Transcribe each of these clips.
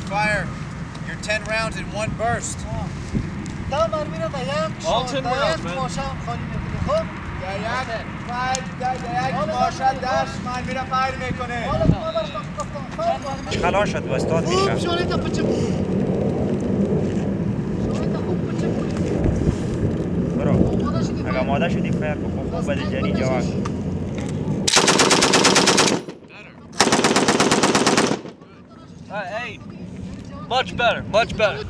fire your 10 rounds in one burst. All 10 rounds, man. خلاص شد با استاد میشه برو اگه آماده شدی فیر بکن خوب بده جری جواب Hey, much better, much better.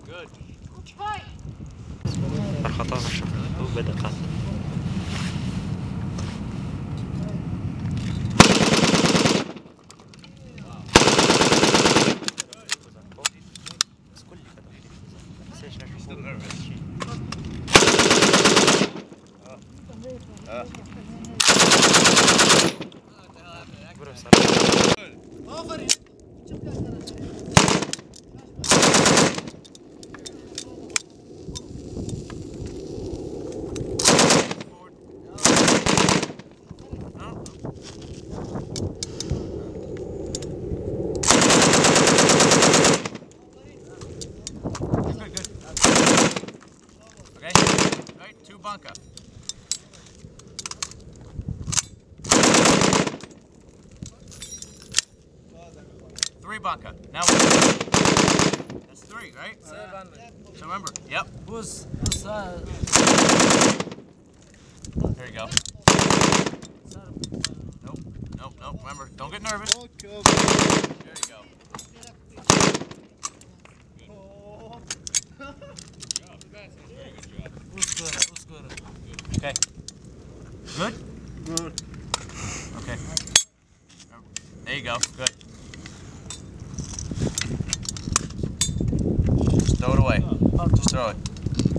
Good. خطا نشد خوب بده خط Bunker. 3 bunker. Now that's 3, right? So remember, yep. Who's There you go. Nope. Remember, don't get nervous. There you go. Who's good? Okay. Good? Good. Okay. There you go. Good. Just throw it away. Just throw it.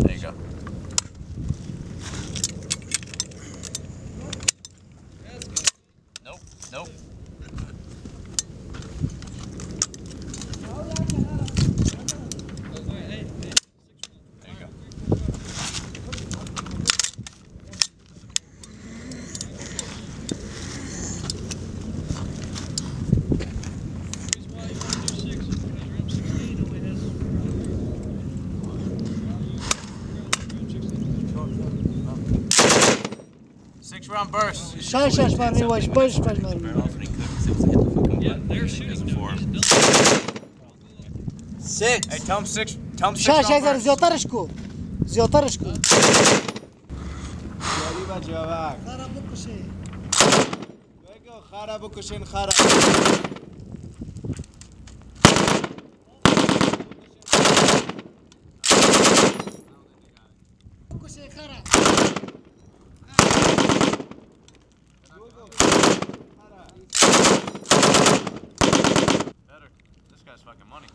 There you go. Nope. Round burst. Şaş mermi var, baş mermi. Yeah, they're shooting for him. 6. Hey, tell him 6. Tell him 6 شاش round ازر burst. زیاترش کو. زیاترش کو. خراب بکشه. بگو خراب بکشین خراب. بکشه خراب. Better. This guy's fucking money.